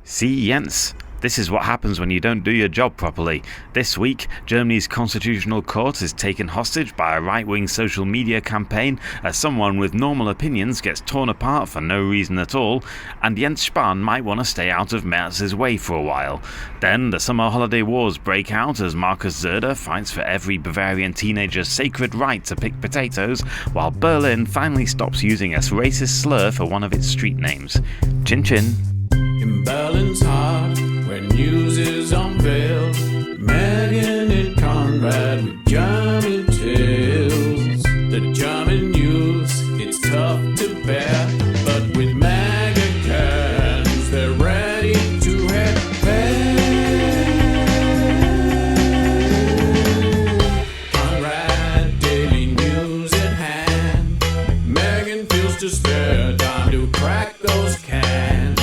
See, Jens, this is what happens when you don't do your job properly. This week, Germany's constitutional court is taken hostage by a right-wing social media campaign as someone with normal opinions gets torn apart for no reason at all, and Jens Spahn might want to stay out of Merz's way for a while. Then the summer holiday wars break out as Markus Söder fights for every Bavarian teenager's sacred right to pick potatoes, while Berlin finally stops using a racist slur for one of its street names. Chin chin. In Berlin's heart, where news is unveiled, Megan and Conrad with German tales. The German news, it's tough to bear, but with mega cans, they're ready to head there. Conrad, daily news at hand. Megan feels to spare, time to crack those cans.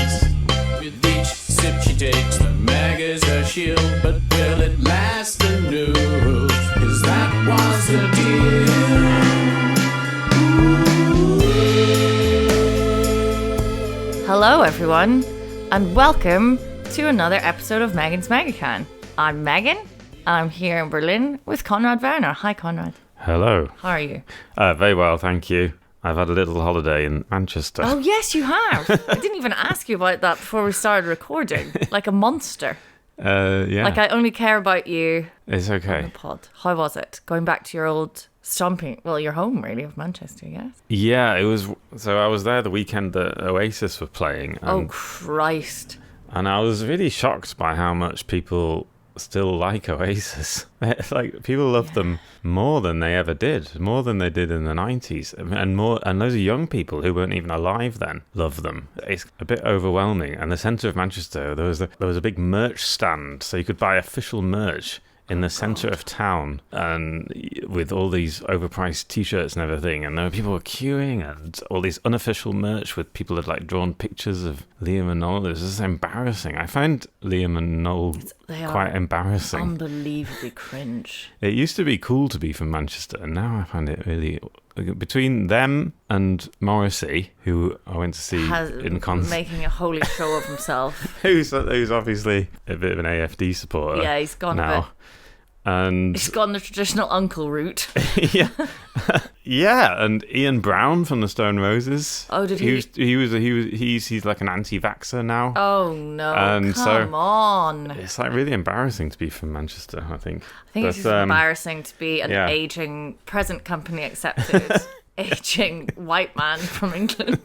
With each sip she takes, the mag is her shield. But will it last the news? 'Cause that was the deal. Hello everyone, and welcome to another episode of Megan's Megacan. I'm Megan, I'm here in Berlin with Conrad Werner. Hi Conrad. Hello. How are you? Very well, thank you. I've had a little holiday in Manchester. Oh yes, you have. I didn't even ask you about that before we started recording. Like a monster. Yeah. Like I only care about you It's on okay. the pod. How was it? Going back to your old your home really of Manchester, yes? Yeah, it was. So I was there the weekend that Oasis were playing. Oh Christ. And I was really shocked by how much people still like Oasis. Like, people love them more than they ever did, more than they did in the 90s, and loads of young people who weren't even alive then love them. It's a bit overwhelming. And the centre of Manchester, there was a big merch stand, so you could buy official merch in the centre of town, and with all these overpriced t-shirts and everything, and there were people queuing, and all these unofficial merch with people that had drawn pictures of Liam and Noel. It was just embarrassing. I find Liam and Noel quite embarrassing. Unbelievably cringe. It used to be cool to be from Manchester, and now I find it really... Between them and Morrissey, who I went to see in concert, making a holy show of himself. who's obviously a bit of an AFD supporter. Yeah, he's gone now. a bit. And he's gone the traditional uncle route. yeah, yeah, and Ian Brown from the Stone Roses. Oh, did he? He's like an anti-vaxxer now. Oh no! And come on! It's like really embarrassing to be from Manchester. I think it's just embarrassing to be an aging, present company accepted, aging white man from England.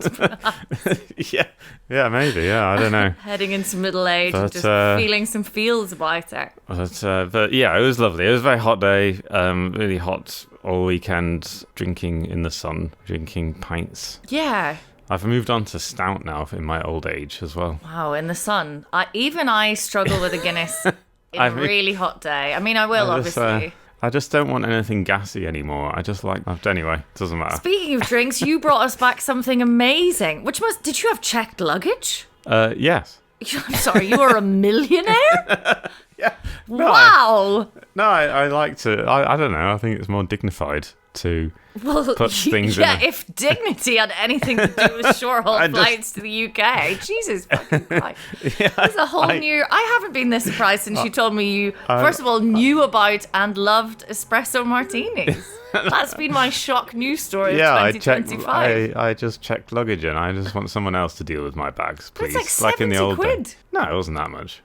yeah, maybe. Yeah, I don't know. Heading into middle age, and just feeling some feels about it. But yeah, it was lovely. It was a very hot day, really hot all weekend, drinking in the sun, drinking pints. Yeah. I've moved on to stout now in my old age as well. Wow, in the sun. I struggle with a Guinness in a really hot day. I mean, I will, obviously. I just don't want anything gassy anymore. I just like... Anyway, it doesn't matter. Speaking of drinks, you brought us back something amazing. Did you have checked luggage? Yes. I'm sorry, you are a millionaire? Yeah. No, wow. I like to... I don't know. I think it's more dignified to put things in. Yeah, if dignity had anything to do with short-haul flights to the UK, Jesus fucking Christ. Yeah, There's a whole new... I haven't been this surprised since you told me you, first of all, knew about and loved espresso martinis. That's been my shock news story of 2025. I just checked luggage and I just want someone else to deal with my bags, please. That's like 70 in the old quid. Day. No, it wasn't that much.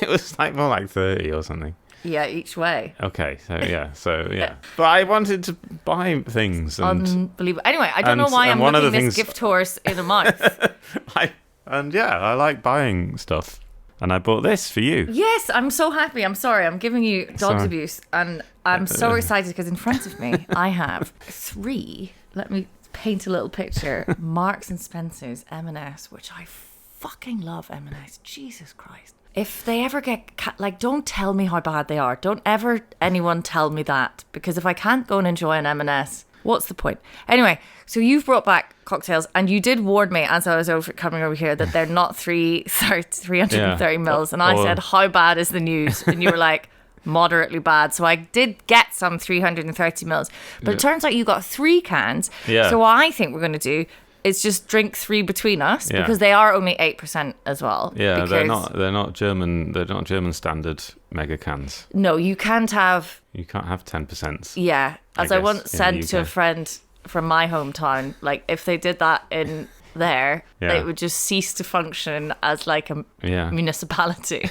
It was like more like 30 or something. Yeah, each way. Okay, so yeah. But I wanted to buy things. And, unbelievable. Anyway, I don't know why I'm looking this gift horse in the mouth. I like buying stuff. And I bought this for you. Yes, I'm so happy. I'm sorry. I'm giving you dog's abuse. And I'm so excited because in front of me, I have 3, let me paint a little picture, Marks and Spencer's M&S, which I fucking love M&S. Jesus Christ. If they ever get, don't tell me how bad they are. Don't ever anyone tell me that. Because if I can't go and enjoy an M&S, what's the point? Anyway, so you've brought back cocktails, and you did warn me as I was coming over here that they're not 330 mils. And I said, how bad is the news? And you were like, moderately bad. So I did get some 330 mils. But it turns out you got 3 cans. Yeah. So what I think we're going to do It's just drink 3 between us Yeah. because they are only 8% as well. Yeah, because, they're not German standard mega cans. No, you can't have. You can't have 10%. Yeah, as I guess, once in said the to a UK. friend from my hometown, like if they did that in there, Yeah. it would just cease to function as like a Yeah. municipality.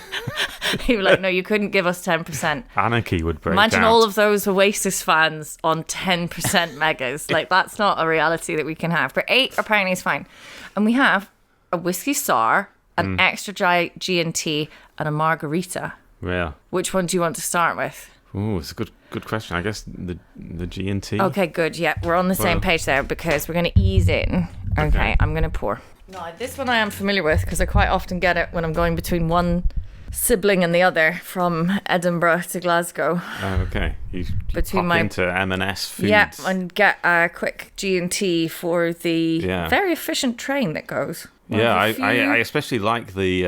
He was like, no, you couldn't give us 10%. Anarchy would break Imagine out. all of those Oasis fans on 10% megas. Like, that's not a reality that we can have. But 8 apparently is fine. And we have a whiskey sour, an extra dry G&T, and a margarita. Yeah. Which one do you want to start with? Oh, it's a good question. I guess the G&T. Okay, good. Yeah, we're on the same Well- page there because we're going to ease in. Okay, I'm going to pour. No, this one I am familiar with because I quite often get it when I'm going between one sibling and the other from Edinburgh to Glasgow. Oh, okay. You Between pop my- into M&S Foods. Yeah, and get a quick G&T for the Yeah. very efficient train that goes. One Yeah, of the I few- especially like the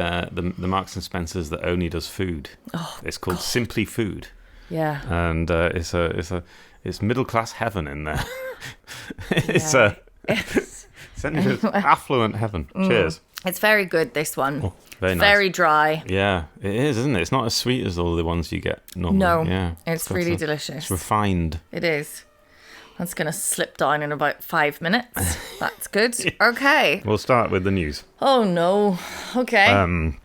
Marks and Spencers that only does food. Oh, It's called Simply Food, yeah. and it's middle class heaven in there. It's Yeah. it's affluent heaven. Cheers. It's very good, this one. Oh, very nice. Very dry. Yeah, it is, isn't it? It's not as sweet as all the ones you get normally. No, yeah, it's got really a- delicious. It's refined. It is. That's going to slip down in about 5 minutes. That's good. Okay. We'll start with the news. Oh, no. Okay.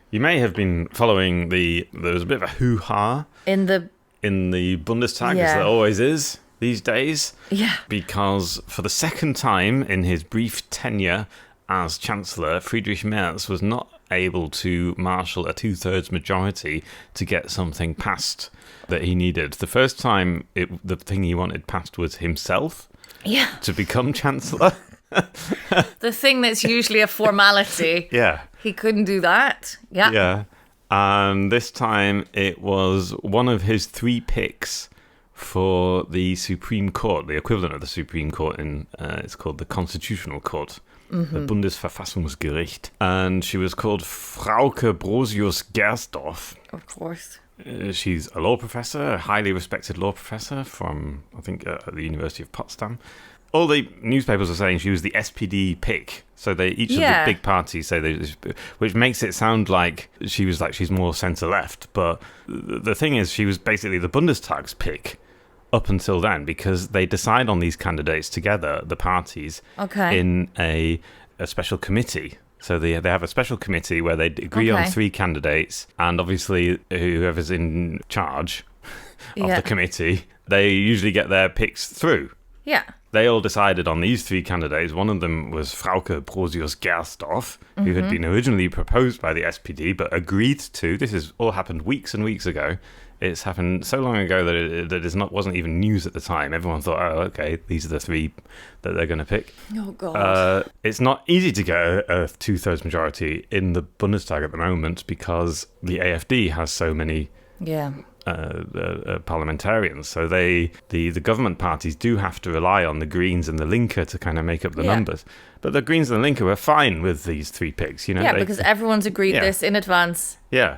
You may have been following there was a bit of a hoo-ha in the... in the Bundestag, as Yeah. there always is these days, Yeah. because for the second time in his brief tenure as Chancellor, Friedrich Merz was not able to marshal a 2/3 majority to get something passed that he needed. The first time, the thing he wanted passed was himself Yeah. to become Chancellor. The thing that's usually a formality. Yeah. He couldn't do that. Yeah. Yeah. And this time it was one of his 3 picks for the Supreme Court, the equivalent of the Supreme Court it's called the Constitutional Court, the Bundesverfassungsgericht. And she was called Frauke Brosius-Gersdorf. Of course. She's a law professor, a highly respected law professor from, I think, at the University of Potsdam. All the newspapers are saying she was the SPD pick. So each of Yeah. the big parties say which makes it sound like she's more centre-left. But the thing is, she was basically the Bundestag's pick up until then, because they decide on these candidates together, the parties, Okay. in a special committee. So they have a special committee where they agree on Okay. 3 candidates, and obviously whoever's in charge of Yeah. the committee, they usually get their picks through. Yeah. They all decided on these 3 candidates. One of them was Frauke Brosius-Gersdorf, who had been originally proposed by the SPD, but agreed to. This has all happened weeks and weeks ago. It's happened so long ago that it wasn't even news at the time. Everyone thought, oh, okay, these are the 3 that they're going to pick. Oh, God. It's not easy to get a 2/3 majority in the Bundestag at the moment because the AfD has so many Yeah. parliamentarians. So the government parties do have to rely on the Greens and the Linke to kind of make up the Yeah. numbers. But the Greens and the Linke were fine with these 3 picks. You know, Yeah, because everyone's agreed Yeah. this in advance. yeah.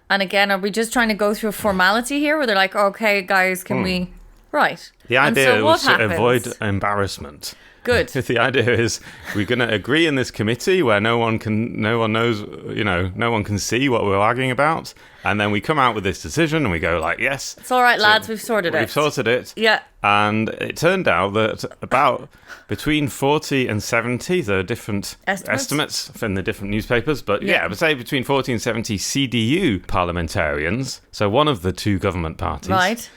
And again, are we just trying to go through a formality here where they're like, okay, guys, can we... Right. The And idea so was what to happens? avoid embarrassment. Good. The idea is we're going to agree in this committee where no one knows, no one can see what we're arguing about, and then we come out with this decision and we go like, yes, It's all right, lads, we've sorted it. we've sorted it. Yeah. And it turned out that about between 40 and 70, there are different Estimates? estimates in the different newspapers, but yeah, I would say between 40 and 70 CDU parliamentarians, so one of the 2 government parties, Right.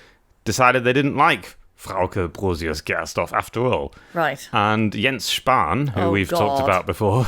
decided they didn't like Frauke Brosius-Gersdorf after all. Right. And Jens Spahn, who Oh, we've talked God. about before,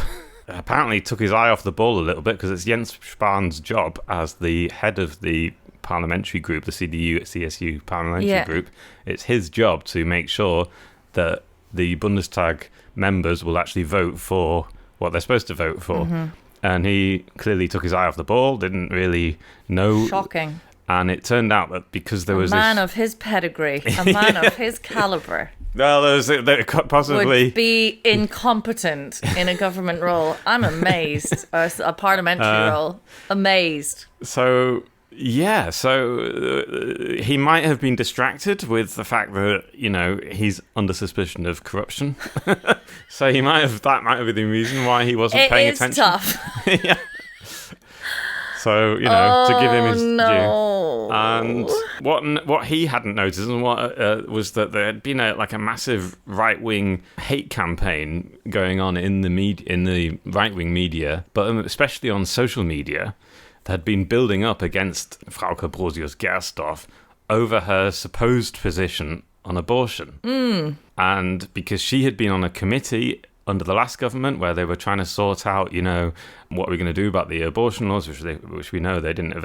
apparently took his eye off the ball a little bit, because it's Jens Spahn's job as the head of the parliamentary group, the CDU-CSU parliamentary Yeah. group. It's his job to make sure that the Bundestag members will actually vote for what they're supposed to vote for. Mm-hmm. And he clearly took his eye off the ball, didn't really know. Shocking. And it turned out that because there A was man this... of his pedigree, a man of his caliber, Well, there possibly... would be incompetent in a government role. I'm amazed. A parliamentary role. Amazed. So Yeah, so he might have been distracted with the fact that, he's under suspicion of corruption. So that might have been the reason why he wasn't paying attention. It is tough. Yeah. So, to give him his no. due. And what he hadn't noticed and what was that there had been a massive right-wing hate campaign going on in the right-wing media, but especially on social media, that had been building up against Frauke Brosius-Gersdorf over her supposed position on abortion. And because she had been on a committee under the last government where they were trying to sort out, what we're going to do about the abortion laws, which we know they didn't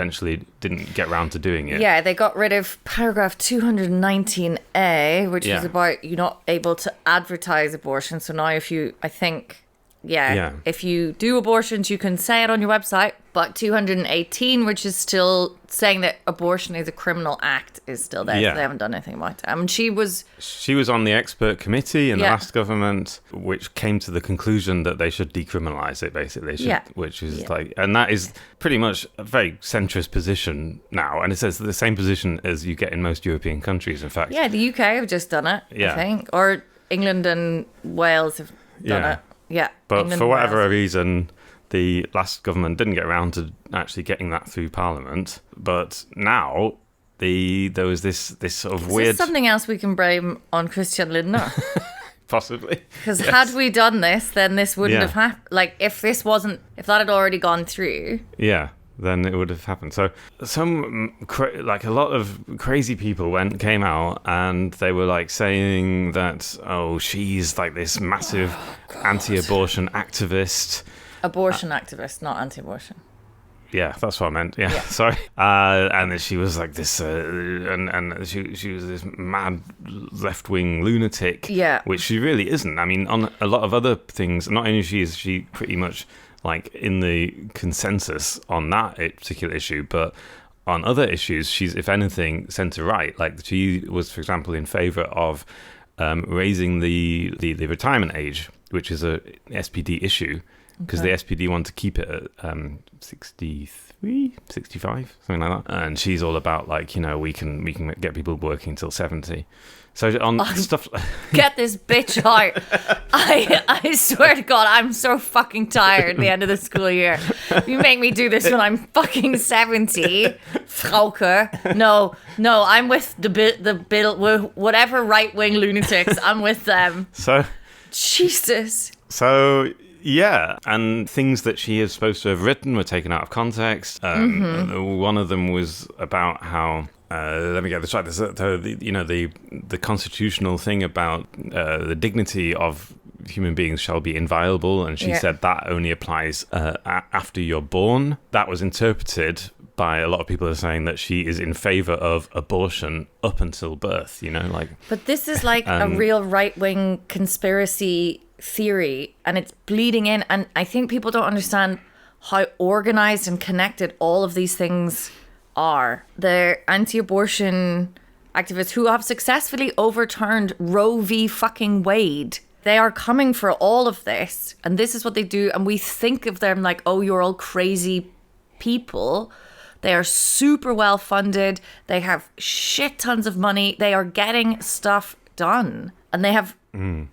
get round to doing it. Yeah, they got rid of paragraph 219A, which was about you're not able to advertise abortion. So now if you do abortions, you can say it on your website. But 218, which is still saying that abortion is a criminal act, is still there. Yeah. So they haven't done anything about it. I mean, she was on the expert committee in the last government, which came to the conclusion that they should decriminalise it, basically. Which is and that is pretty much a very centrist position now. And it says the same position as you get in most European countries, in fact. Yeah, the UK have just done it, I think. Or England and Wales have done it. Yeah. But England for whatever Wales. reason, the last government didn't get around to actually getting that through Parliament. But now there was this sort of weird... Is this something else we can blame on Christian Lindner? Possibly. Because had we done this, then this wouldn't have happened. Like, if that had already gone through... Yeah, then it would have happened. So a lot of crazy people came out and they were saying that, she's this massive anti-abortion activist. Abortion activist, not anti-abortion. Yeah, that's what I meant. Yeah. Sorry. And then she was this, and she was this mad left-wing lunatic. Yeah. Which she really isn't. I mean, on a lot of other things, not only is she pretty much in the consensus on that particular issue, but on other issues, she's, if anything, centre-right. She was, for example, in favour of raising the retirement age, which is a SPD issue. Because the SPD want to keep it at 63, 65, something like that. And she's all about we can get people working until 70. So on stuff, get this bitch out! I swear to God, I'm so fucking tired at the end of the school year. You make me do this when I'm fucking 70, Frauke. No, I'm with the bill, whatever right wing lunatics. I'm with them. So Jesus. So. Yeah, and things that she is supposed to have written were taken out of context. One of them was about how, let me get this right, the constitutional thing about the dignity of human beings shall be inviolable, and she said that only applies after you're born. That was interpreted by a lot of people are saying that she is in favour of abortion up until birth, But this is a real right-wing conspiracy theory, and it's bleeding in, and I think people don't understand how organized and connected all of these things are. The anti-abortion activists who have successfully overturned Roe v. fucking Wade, they are coming for all of this, and this is what they do, and we think of them you're all crazy people. They are super well funded, they have shit tons of money, they are getting stuff done, and they have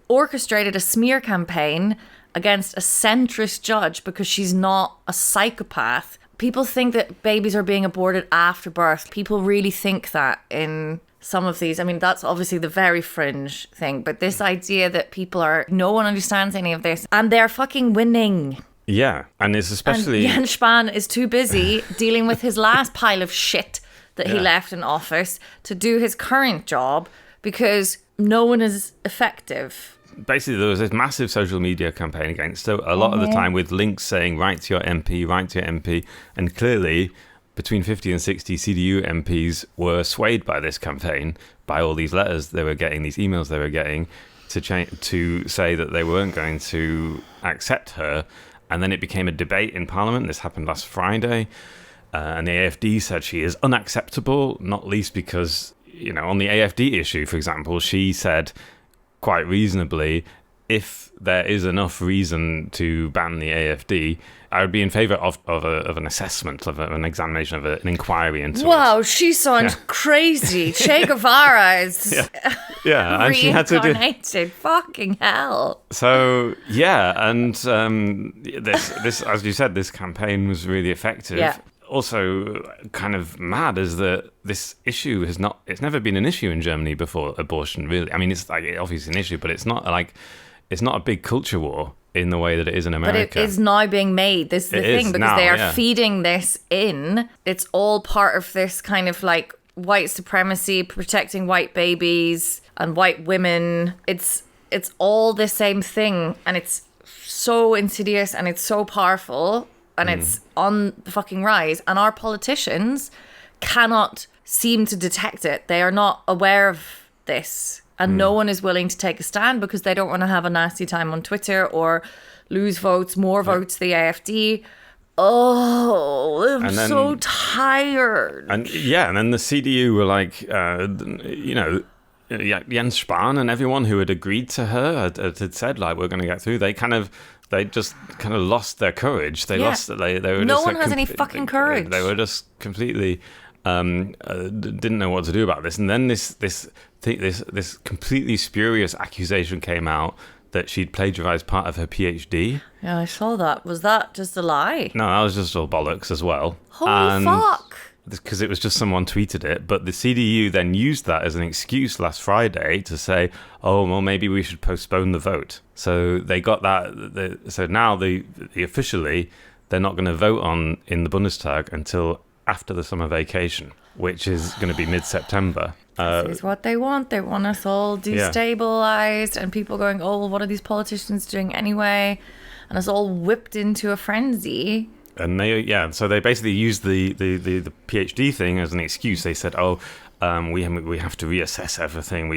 orchestrated a smear campaign against a centrist judge because she's not a psychopath. People think that babies are being aborted after birth. People really think that in some of these. I mean, that's obviously the very fringe thing, but this idea that no one understands any of this, and they're fucking winning. Yeah, and it's especially... And Jens Spahn is too busy dealing with his last pile of shit that he left in office to do his current job because no one is effective. Basically, there was this massive social media campaign against her, a lot of the time with links saying, write to your MP, and clearly between 50 and 60 CDU MPs were swayed by this campaign, by all these letters they were getting, these emails they were getting, to say that they weren't going to accept her. And then it became a debate in Parliament. This happened last Friday. And the AFD said she is unacceptable, not least because, on the AFD issue, for example, she said quite reasonably, if there is enough reason to ban the AFD, I would be in favour of an assessment, of an examination, of an inquiry into Wow, it. she sounds crazy. Che Guevara is Yeah, and she had to do. reincarnated. Fucking hell. So yeah, and this, as you said, this campaign was really effective. Yeah. Also, kind of mad is that this issue it's never been an issue in Germany before, abortion, really. I mean, it's like obviously an issue, but it's not a big culture war in the way that it is in America. But it is now being made. This is the thing, because now, they are yeah. feeding this in. It's all part of this kind of like white supremacy, protecting white babies and white women. It's all the same thing, and it's so insidious and it's so powerful. And it's on the fucking rise. And our politicians cannot seem to detect it. They are not aware of this. And no one is willing to take a stand because they don't want to have a nasty time on Twitter or lose votes, more votes to the AFD. Oh, I'm so tired. And then the CDU were like, Jens Spahn and everyone who had agreed to her had said, like, we're going to get through. They just kind of lost their courage. They lost. They were. No just one has any fucking courage. They were just completely didn't know what to do about this. And then this completely spurious accusation came out that she'd plagiarized part of her PhD. Yeah, I saw that. Was that just a lie? No, that was just all bollocks as well. Holy fuck. Because it was just someone tweeted it, but the CDU then used that as an excuse last Friday to say, oh, well, maybe we should postpone the vote. So they got that. So now they officially, they're not going to vote in the Bundestag until after the summer vacation, which is going to be mid-September. This is what they want. They want us all destabilized and people going, oh, well, what are these politicians doing anyway? And us all whipped into a frenzy. And so they basically used the PhD thing as an excuse. They said, "Oh, we have to reassess everything.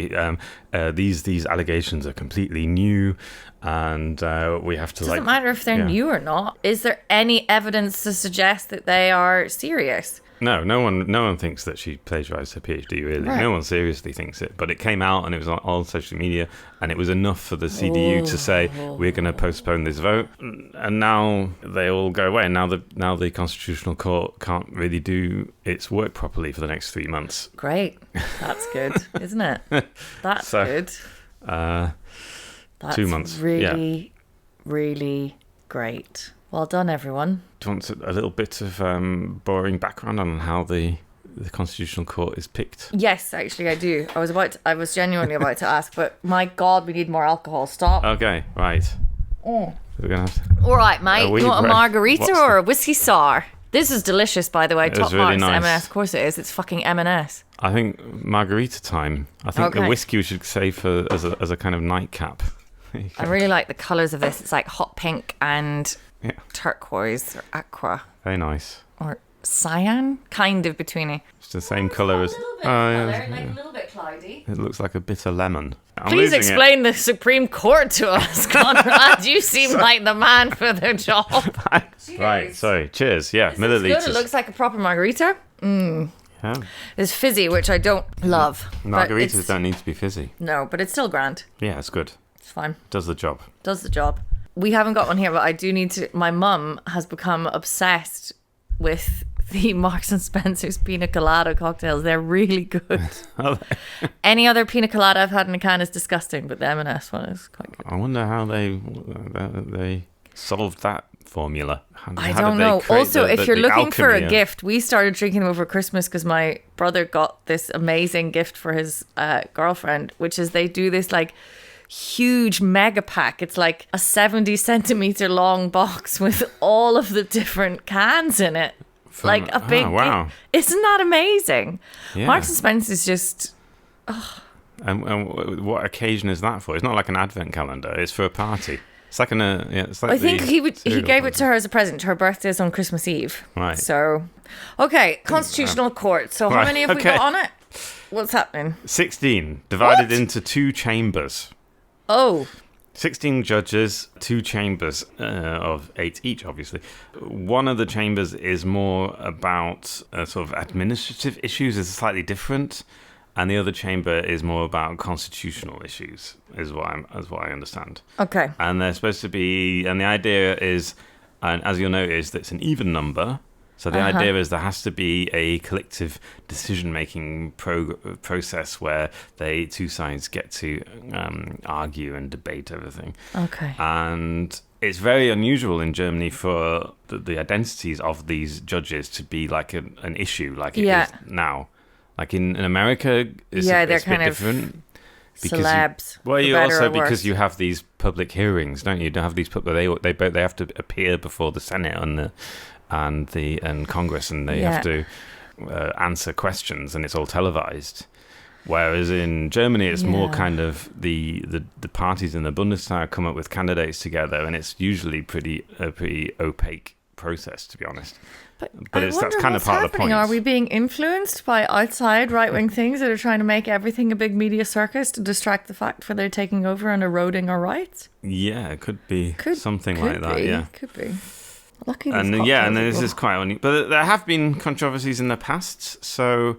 These allegations are completely new, and we have to." Doesn't matter if they're new or not. Is there any evidence to suggest that they are serious? No one thinks that she plagiarized her PhD, really. Right. No one seriously thinks it. But it came out and it was on social media, and it was enough for the CDU to say, we're going to postpone this vote. And now they all go away. And now the Constitutional Court can't really do its work properly for the next 3 months. Great. That's good, isn't it? That's good. That's 2 months. Really, really great. Well done, everyone. Do you want a little bit of boring background on how the Constitutional Court is picked? Yes, actually, I do. I was genuinely about to ask, but my God, we need more alcohol. Stop. Okay, right. Oh. We're gonna have to... All right, mate. You want a margarita or a whiskey sour? This is delicious, by the way. Top really marks, nice. M&S. Of course it is. It's fucking M&S. I think margarita time. I think the whiskey we should save for as a kind of nightcap. I really like the colours of this. It's like hot pink and turquoise or aqua Very nice. or cyan, kind of between it. It's the same colour as... A little bit cloudy. It looks like a bitter lemon. Please explain the Supreme Court to us, Conrad. You seem like the man for the job. Right, sorry. Cheers. Yeah, This looks milliliters. good. It looks like a proper margarita. Yeah. It's fizzy, which I don't love. but Margaritas it's- don't need to be fizzy. No, but it's still grand. Yeah, it's good. It's fine. Does the job. Does the job. We haven't got one here, but I do need to. My mum has become obsessed with the Marks and Spencer's pina colada cocktails. They're really good. Any other pina colada I've had in a can is disgusting, but the M&S one is quite good. I wonder how they solved that formula. I How don't did they know. create Also, if you're the looking for a alchemy of- gift, we started drinking them over Christmas because my brother got this amazing gift for his girlfriend, which is they do this like huge mega pack. It's like a 70 centimeter long box with all of the different cans in it. Like a big... wow. Isn't that amazing? Yeah. Marks and Spencer's just... And what occasion is that for? It's not like an advent calendar. It's for a party. It's like it's like I think he cereal gave it party. to her as a present. Her birthday is on Christmas Eve. Right. So, okay, Constitutional Court. So how Right, many have we okay. got on it? What's happening? 16 divided What? into 2 chambers. Oh, 16 judges, 2 chambers of 8 each, obviously. One of the chambers is more about sort of administrative issues, is slightly different. and the other chamber is more about constitutional issues, is what I understand. Okay. And they're supposed to be, and the idea is, and as you'll notice, that it's an even number. So the idea is there has to be a collective decision-making process where two sides get to argue and debate everything. Okay. And it's very unusual in Germany for the identities of these judges to be like an issue, like it is now. Like in America, it's they're a bit kind of different. Celebs. You also, because worse. you have these public hearings, don't you? You have these they have to appear before the Senate and Congress, and they have to answer questions, and it's all televised. Whereas in Germany, it's more kind of the parties in the Bundestag come up with candidates together, and it's usually a pretty opaque process, to be honest. But that's kind of part of the point. Are we being influenced by outside right-wing things that are trying to make everything a big media circus to distract the fact for they're taking over and eroding our rights? Yeah, it could be something like that. Yeah, could be. Lucky and this is quite unique. But there have been controversies in the past. So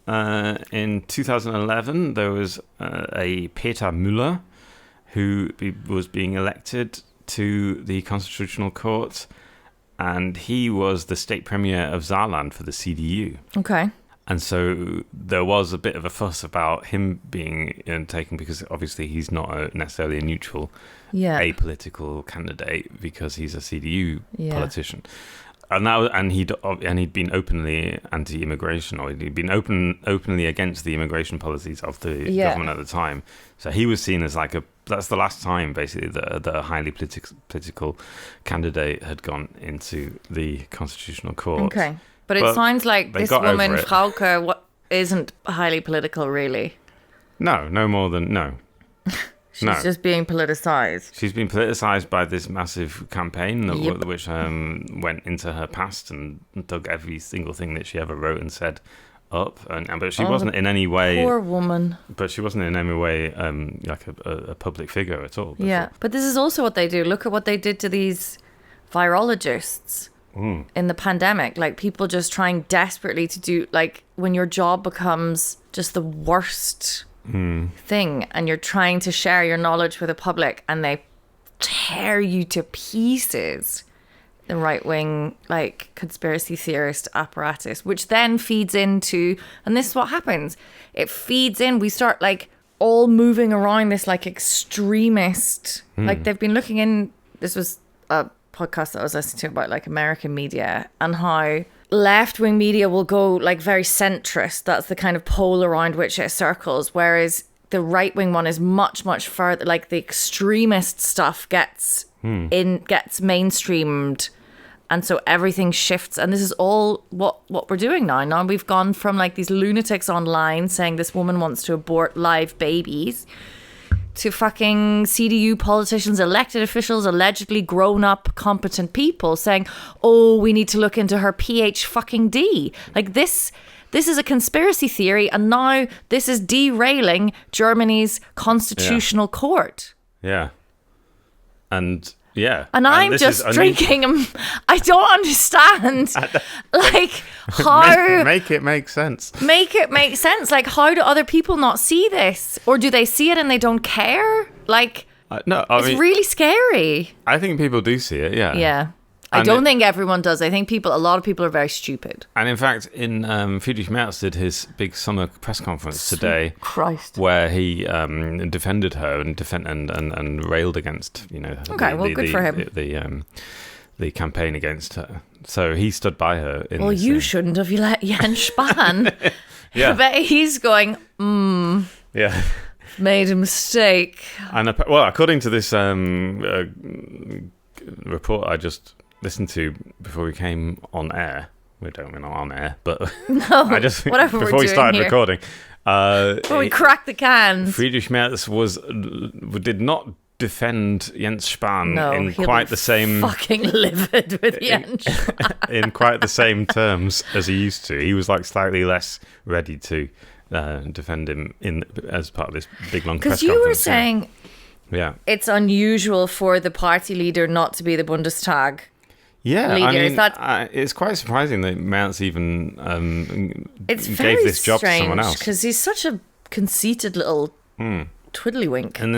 in 2011, there was a Peter Müller who was being elected to the Constitutional Court. And he was the state premier of Saarland for the CDU. Okay. And so there was a bit of a fuss about him being taken, because obviously he's not necessarily a neutral, apolitical candidate, because he's a CDU politician. And he'd been openly anti-immigration, or he'd been openly against the immigration policies of the government at the time. So he was seen as that's the last time basically that a highly political candidate had gone into the Constitutional Court. Okay, but it sounds like this woman Frauke isn't highly political, really. No more than no. She's just being politicised. She's been politicised by this massive campaign which went into her past and dug every single thing that she ever wrote and said up. But she wasn't in any way... Poor woman. But she wasn't in any way like a public figure at all. Before. Yeah, but this is also what they do. Look at what they did to these virologists in the pandemic. Like, people just trying desperately to do... Like, when your job becomes just the worst... thing, and you're trying to share your knowledge with the public, and they tear you to pieces, the right-wing conspiracy theorist apparatus, which then feeds into, and this is what happens, it feeds in, we start all moving around this extremist, they've been looking in, this was a podcast that I was listening to about American media, and how left-wing media will go very centrist. That's the kind of pole around which it circles, whereas the right-wing one is much, much further. The extremist stuff gets mainstreamed, and so everything shifts. And this is all what we're doing now. Now we've gone from these lunatics online saying this woman wants to abort live babies, to fucking CDU politicians, elected officials, allegedly grown-up, competent people saying, oh, we need to look into her PhD. This is a conspiracy theory, and now this is derailing Germany's constitutional court. Yeah. And... Yeah. And I'm just drinking. I don't understand. How... Make it make sense. Make it make sense. How do other people not see this? Or do they see it and they don't care? No, it's really scary. I think people do see it, yeah. Yeah. I don't think everyone does. I think a lot of people are very stupid. And in fact, Friedrich Merz did his big summer press conference today, where he defended her and railed against, good for him. The campaign against her. So he stood by her. You shouldn't have let Jens Spahn. Yeah. I bet he's going, Yeah. Made a mistake. And according to this report I just listened to before we came on air. We're not on air, but whatever before we started recording. Before we cracked the cans. Friedrich Merz did not defend Jens Spahn in quite the same fucking livid with Jens Spahn. In quite the same terms as he used to. He was slightly less ready to defend him as part of this big long press conference. Because you were saying it's unusual for the party leader not to be the Bundestag Yeah, leader. I mean, Is that it's quite surprising that Merz even it's gave very this job to someone strange else. because he's such a conceited little twiddlywink. And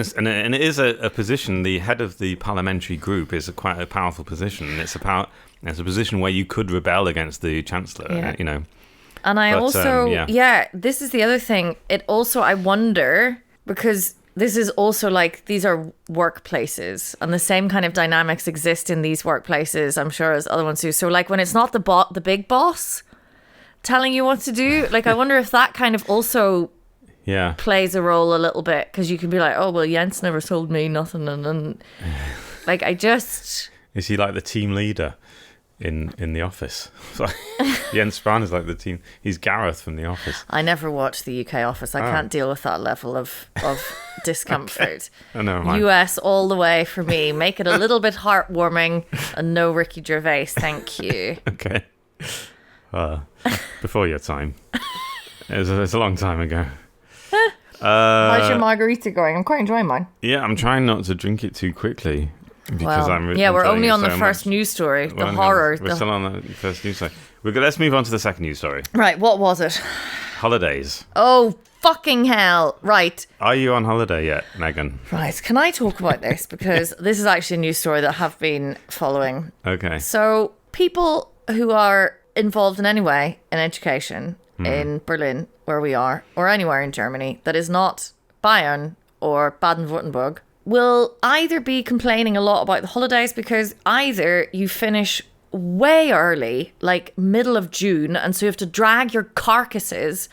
it is a position. The head of the parliamentary group is quite a powerful position. And it's a position where you could rebel against the chancellor. Yeah. You know. And I But, also, yeah. this is the other thing. It also, I wonder, because this is also like, these are workplaces and the same kind of dynamics exist in these workplaces, I'm sure, as other ones do. So like when it's not the big boss telling you what to do, like I wonder if that kind of also Yeah. plays a role a little bit, because you can be like, oh, well, Jens never told me nothing. And like, Is he like the team leader in the office? Jens Spahn is like the team. He's Gareth from The Office. I never watched the UK Office. I can't deal with that level of discomfort. Oh, never mind. US all the way for me. Make it a little bit heartwarming and no Ricky Gervais. Thank you. Okay. Before your time. It was a long time ago. How's your margarita going? I'm quite enjoying mine. Yeah, I'm trying not to drink it too quickly. Because Well, I'm yeah, we're enjoying only it on the so first much. news story. The Well, horror. We're still on the first news story. Let's move on to the second news story. Right, what was it? Holidays. Oh, fucking hell. Right. Are you on holiday yet, Megan? Right. Can I talk about this? Because this is actually a news story that I have been following. Okay. So, people who are involved in any way in education in Berlin, where we are, or anywhere in Germany that is not Bayern or Baden-Württemberg, will either be complaining a lot about the holidays because either you finish way early, like middle of June, and so you have to drag your carcasses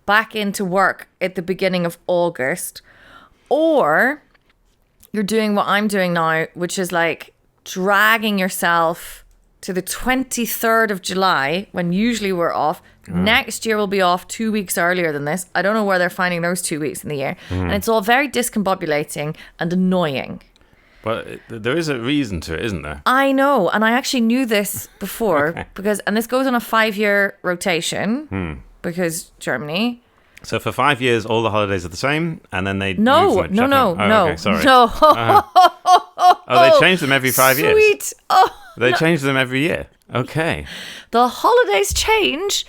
back into work at the beginning of August, or you're doing what I'm doing now, which is like dragging yourself to the 23rd of July, when usually we're off. Next year we'll be off 2 weeks earlier than this. I don't know where they're finding those 2 weeks in the year. And it's all very discombobulating and annoying. But there is a reason to it, isn't there? I know, and I actually knew this before and this goes on a 5-year rotation because Germany. So for 5 years, all the holidays are the same, and then they No. Okay, sorry. No. Oh, they change them every 5 years. Sweet. Oh, They change them every year. Okay. the holidays change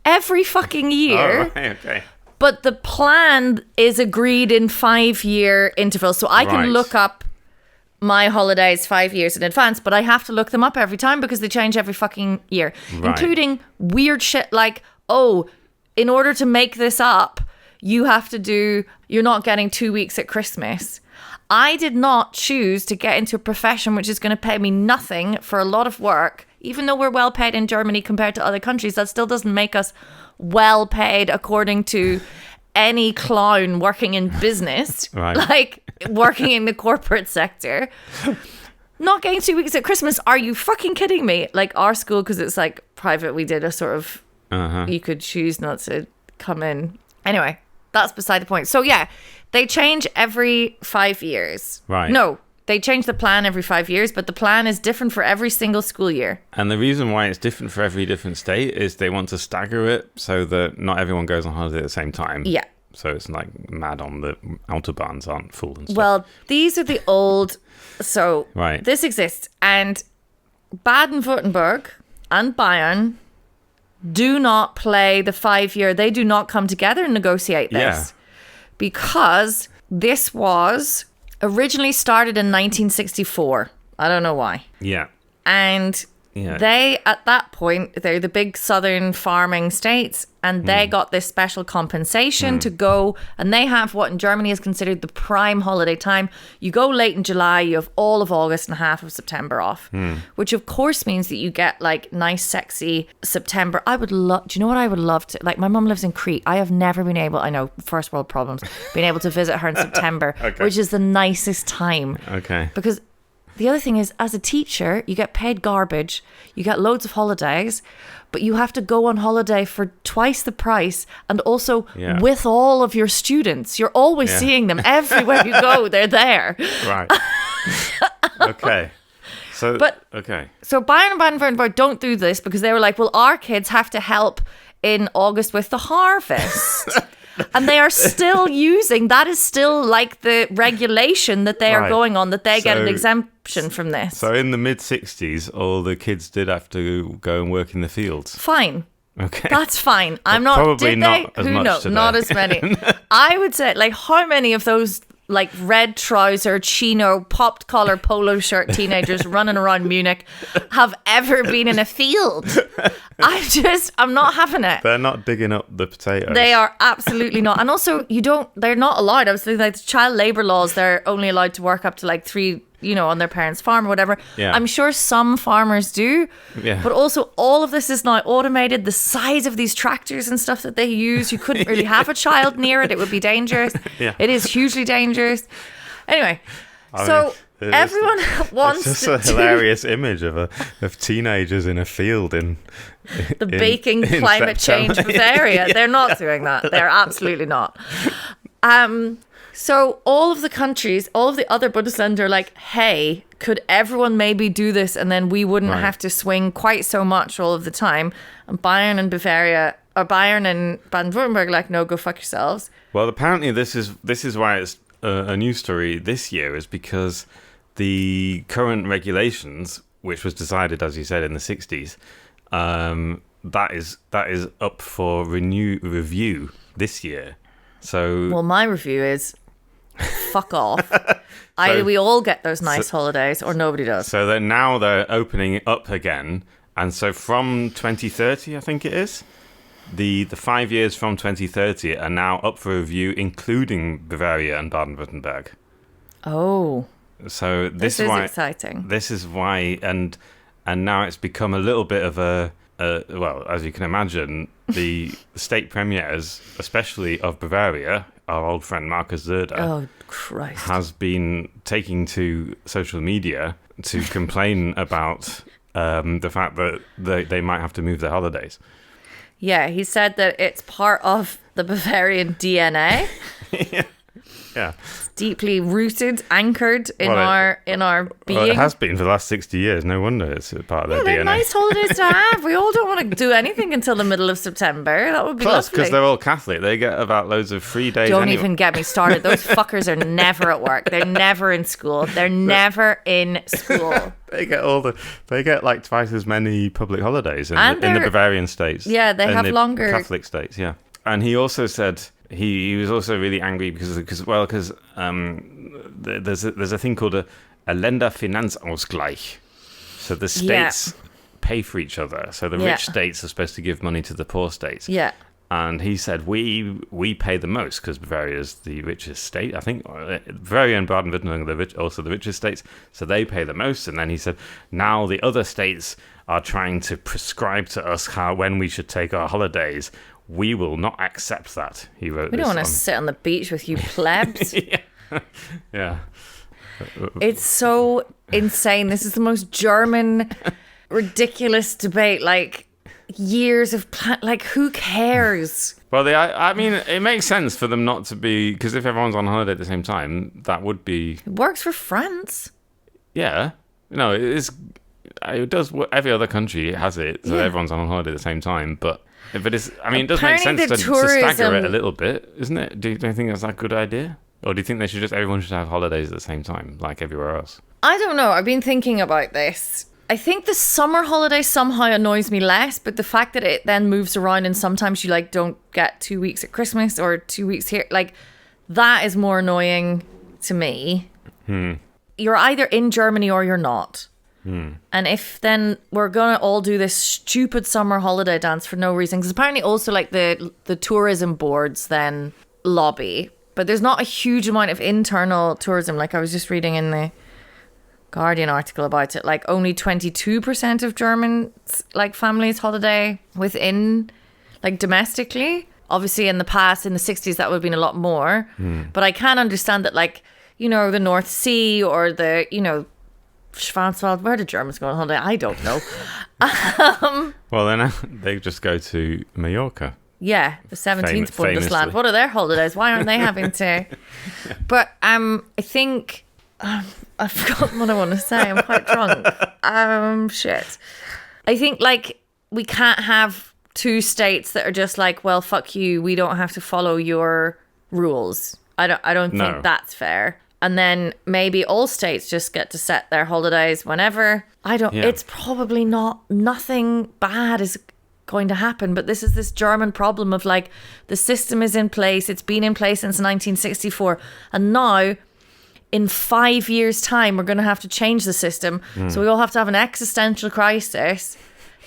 every fucking year. Oh, right, okay. But the plan is agreed in 5-year intervals. So I can Right. look up my holidays 5 years in advance, but I have to look them up every time because they change every fucking year, Right. including weird shit like, oh, in order to make this up, you're not getting 2 weeks at Christmas. I did not choose to get into a profession which is going to pay me nothing for a lot of work. Even though we're well paid in Germany compared to other countries, that still doesn't make us well paid according to any clown working in business, Right. like working in the corporate sector. Not getting 2 weeks at Christmas. Are you fucking kidding me? Like our school, because it's like private, we did a sort of, you could choose not to come in. Anyway, that's beside the point. So yeah, they change every 5 years. Right. No, they change the plan every 5 years, but the plan is different for every single school year. And the reason why it's different for every different state is they want to stagger it so that not everyone goes on holiday at the same time. Yeah. So it's like mad on the autobahns aren't full and stuff. Well, these are the old. So Right. this exists, and Baden-Württemberg and Bayern do not play the 5-year. They do not come together and negotiate this because this was originally started in 1964. I don't know why. Yeah. And Yeah. they, at that point, they're the big southern farming states, and they got this special compensation to go, and they have what in Germany is considered the prime holiday time. You go late in July, you have all of August and half of September off, which of course means that you get like nice, sexy September. I would love, do you know what I would love to, like my mum lives in Crete. I have never been able, I know, first world problems, being able to visit her in September, which is the nicest time. Okay. Because the other thing is, as a teacher, you get paid garbage, you get loads of holidays, but you have to go on holiday for twice the price and also with all of your students. You're always seeing them everywhere you go. They're there. Right. Okay. So, okay. So Bayern and Baden-Württemberg don't do this because they were like, well, our kids have to help in August with the harvest. And they are still using, that is still like the regulation that they are Right. going on, that they get an So- exemption from this. So in the mid-60s, all the kids did have to go and work in the fields. Fine. Okay. That's fine. I'm not. probably Did not they? as Who much knows? today. Not as many. I would say, like, how many of those like red trouser, chino, popped collar, polo shirt teenagers running around Munich have ever been in a field? I'm not having it. They're not digging up the potatoes. They are absolutely not. And also, they're not allowed. I was thinking, like, the child labour laws, they're only allowed to work up to like 3, on their parents' farm or whatever. Yeah. I'm sure some farmers do. Yeah. But also, all of this is now automated. The size of these tractors and stuff that they use, you couldn't really have a child near it. It would be dangerous. Yeah. It is hugely dangerous. Anyway, I so mean, it's everyone wants It's to just a hilarious image of teenagers in a field in the baking climate change September. Bavaria. They're not doing that. They're absolutely not. So all of the countries, all of the other Bundesländer are like, hey, could everyone maybe do this, and then we wouldn't Right. have to swing quite so much all of the time. And Bayern and Bavaria, or Bayern and Baden-Württemberg are like, no, go fuck yourselves. Well, apparently this is why it's a news story this year, is because the current regulations, which was decided, as you said, in the 60s, that is up for review this year. So Well, my review is, fuck off. Either we all get those nice holidays or nobody does. So that now they're opening it up again, and so from 2030, I think it is, the 5 years from 2030 are now up for review, including Bavaria and Baden-Württemberg. Oh, So this is exciting. This is why, and now it's become a little bit of a well, as you can imagine, the state premiers, especially of Bavaria, our old friend Markus Söder, Oh, Christ. has been taking to social media to complain about the fact that they might have to move their holidays. Yeah, he said that it's part of the Bavarian DNA. Yeah. Deeply rooted, anchored in Well, our being. Well, it has been for the last 60 years. No wonder it's a part of their They're DNA. nice holidays to have. We all don't want to do anything until the middle of September. That would be Plus, lovely. because they're all Catholic, they get about loads of free days Don't anyway. even get me started. Those fuckers are never at work. They're never in school. They're never in school. They get like twice as many public holidays in And the they're- Bavarian states. Yeah, they in have the longer- Catholic states. Yeah, and he also said he was also really angry because there's a thing called a Länderfinanzausgleich. So the states pay for each other. So the Yeah. rich states are supposed to give money to the poor states. Yeah. And he said, we pay the most because Bavaria is the richest state. I think Bavaria and Baden-Württemberg are also the richest states, so they pay the most. And then he said, now the other states are trying to prescribe to us when we should take our holidays. We will not accept that. He wrote We this don't want on. to sit on the beach with you plebs. Yeah. It's so insane. This is the most German, ridiculous debate. Like, years of like, who cares? Well, I mean, it makes sense for them not to be, because if everyone's on holiday at the same time, that would be, It works for France. yeah. No, it does. Every other country has it, so Yeah. everyone's on holiday at the same time. But it does make Apparently sense the to stagger it tourism- a little bit, isn't it? Do you think that's a good idea, or do you think everyone should have holidays at the same time, like everywhere else? I don't know. I've been thinking about this. I think the summer holiday somehow annoys me less, but the fact that it then moves around and sometimes you like don't get 2 weeks at Christmas or 2 weeks here, like that is more annoying to me. You're either in Germany or you're not. And if then we're gonna all do this stupid summer holiday dance for no reason, because apparently also like the tourism boards then lobby, but there's not a huge amount of internal tourism. Like I was just reading in the Guardian article about it, like only 22% of Germans like families holiday within like domestically. Obviously in the past, in the 60s, that would have been a lot more. But I can understand that, like, you know, the North Sea or the, you know, Schwarzwald, where do Germans go on holiday? I don't know. Well, then they just go to Mallorca. Yeah, the 17th Famously. Bundesland. What are their holidays? Why aren't they having to? But I think I've forgotten what I want to say. I'm quite drunk. Shit. I think like we can't have two states that are just like, well, fuck you, we don't have to follow your rules. I don't No. think that's fair. And then maybe all states just get to set their holidays whenever. It's probably nothing bad is going to happen, but this is this German problem of like, the system is in place, it's been in place since 1964, and now in 5 years' time we're going to have to change the system. So we all have to have an existential crisis.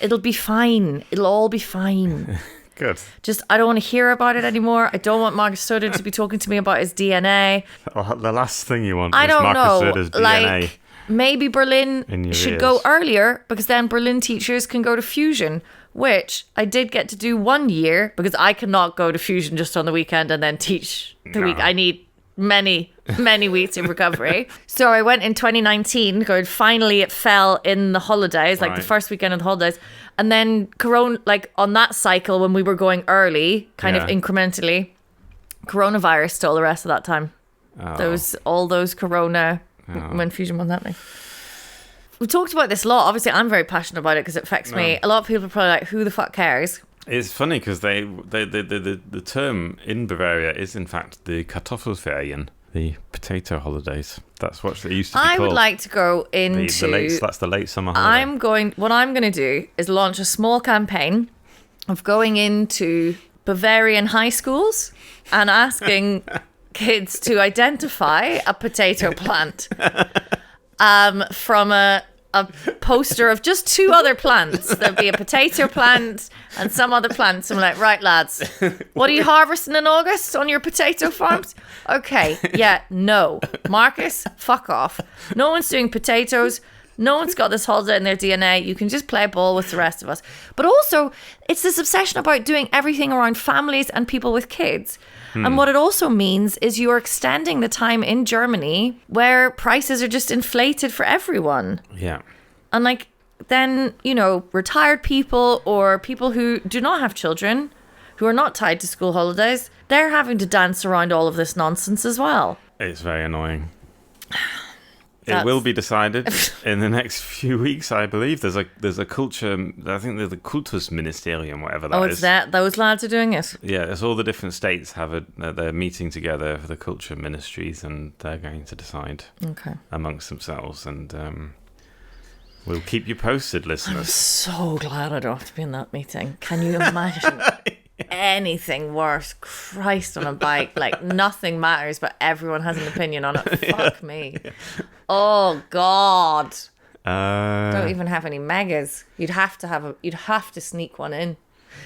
It'll be fine. It'll all be fine. Good. Just, I don't want to hear about it anymore. I don't want Marcus Söder to be talking to me about his DNA. Well, the last thing you want I is don't Marcus know. Söder's DNA. Like, maybe In Berlin your should ears. go earlier, because then Berlin teachers can go to Fusion, which I did get to do 1 year, because I cannot go to Fusion just on the weekend and then teach the week. I need many weeks of recovery. So I went in 2019, going, finally it fell in the holidays, like the Right. first weekend of the holidays. And then Corona, like on that cycle when we were going early, kind of Yeah. incrementally, coronavirus stole the rest of that time. Oh. All those Corona when Fusion wasn't happening. We talked about this a lot. Obviously, I'm very passionate about it because it affects me. A lot of people are probably like, who the fuck cares? It's funny because the term in Bavaria is in fact the Kartoffelferien, the potato holidays. That's what they used to be I called. would like to go into... That's the late summer holiday. What I'm going to do is launch a small campaign of going into Bavarian high schools and asking kids to identify a potato plant from a poster of just two other plants. There'd be a potato plant and some other plants. I'm like, right, lads, what are you harvesting in August on your potato farms? Okay, yeah, no. Marcus, fuck off. No one's doing potatoes. No one's got this holiday in their DNA. You can just play ball with the rest of us. But also, it's this obsession about doing everything around families and people with kids. And what it also means is you're extending the time in Germany where prices are just inflated for everyone. Yeah. And like, then, you know, retired people or people who do not have children, who are not tied to school holidays, they're having to dance around all of this nonsense as well. It's very annoying. It That's- will be decided in the next few weeks, I believe. There's a culture, I think there's the Kultusministerium, whatever that is. Oh, it's that those lads are doing it. Yeah, it's all the different states they're meeting together for the culture ministries, and they're going to decide Okay. amongst themselves, and we'll keep you posted, listeners. So glad I don't have to be in that meeting. Can you imagine anything worse? Christ on a bike. Like, nothing matters, but everyone has an opinion on it. Fuck me. Oh, God. Don't even have any megas. You'd have to sneak one in.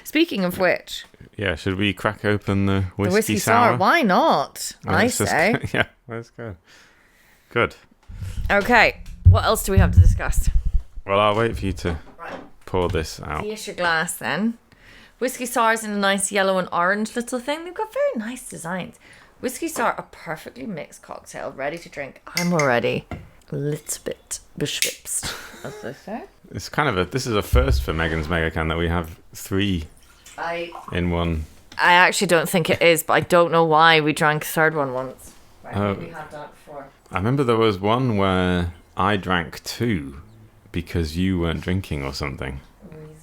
Speaking of which, Yeah, should we crack open the the whiskey, whiskey sour? sour. Why not? I Let's just- say. yeah, let's go. Good. Okay. What else do we have to discuss? Well, I'll wait for you to pour this out. Here's your glass then. Whiskey sours in a nice yellow and orange little thing. They've got very nice designs. Whiskey sour, a perfectly mixed cocktail, ready to drink. I'm already a little bit beschwipst, as they say. It's kind of this is a first for Megan's Mega Can that we have 3 I in one. actually don't think it is, but I don't know why we drank a third one once. Right, Oh. maybe we have done it before. I remember there was one where I drank 2 because you weren't drinking or something.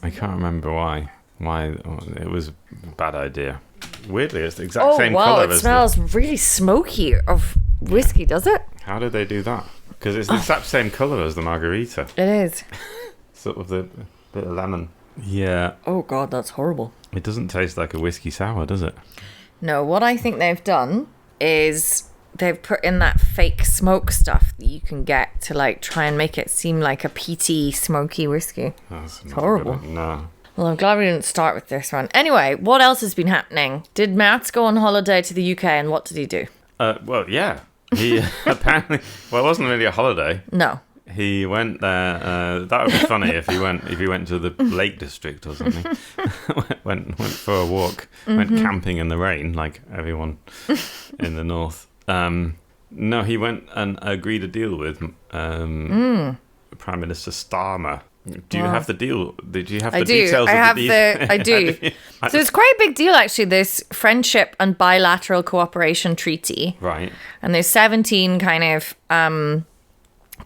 I can't remember why. It was a bad idea. Weirdly, it's the exact Oh same wow, colour it as smells really smoky of whiskey, does it? How did they do that? Because it's the exact same colour as the margarita. It is. Sort of the bit of lemon. Yeah, Oh god, that's horrible. it doesn't taste like a whiskey sour, does it? No, what I think they've done is they've put in that fake smoke stuff that you can get to like try and make it seem like a peaty, smoky whiskey. That's not horrible. good. No. Well, I'm glad we didn't start with this one. Anyway, what else has been happening? Did Mats go on holiday to the UK and what did he do? Well, yeah. He apparently. Well, it wasn't really a holiday. No. He went there. That would be funny if he went to the Lake District or something. went for a walk. Went camping in the rain like everyone in the north. No, he went and agreed a deal with Prime Minister Starmer. Do you Wow. have the deal? Did you have I the do. details? I of have the the. I do. So it's quite a big deal, actually. This friendship and bilateral cooperation treaty, Right. and there's 17 kind of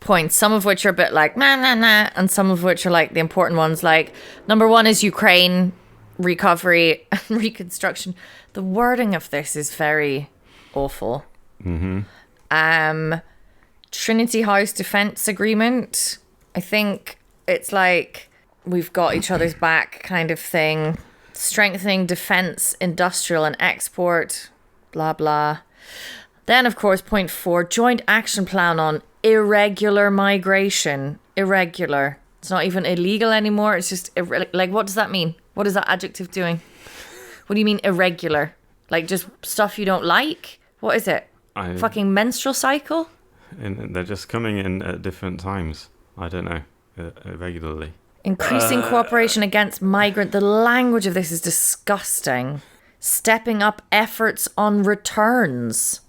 points. Some of which are a bit like nah, and some of which are like the important ones. Like number 1 is Ukraine recovery and reconstruction. The wording of this is very awful. Trinity House Defence Agreement. I think it's like we've got each other's back kind of thing. Strengthening defence, industrial and export, blah, blah. Then, of course, point 4, joint action plan on irregular migration. Irregular. It's not even illegal anymore. It's just, like, what does that mean? What is that adjective doing? What do you mean irregular? Like, just stuff you don't like? What is it? Fucking menstrual cycle? And they're just coming in at different times. I don't know. Irregularly. Increasing cooperation against migrant. The language of this is disgusting. Stepping up efforts on returns.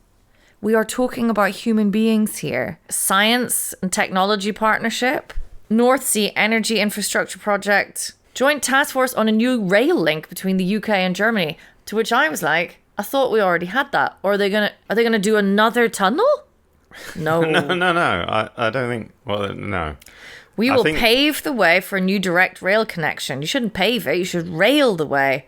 We are talking about human beings here. Science and technology partnership. North Sea energy infrastructure project. Joint task force on a new rail link between the UK and Germany. To which I was like, I thought we already had that. Or are they gonna do another tunnel? No. No. I don't think. Well, no. We will pave the way for a new direct rail connection. You shouldn't pave it. You should rail the way.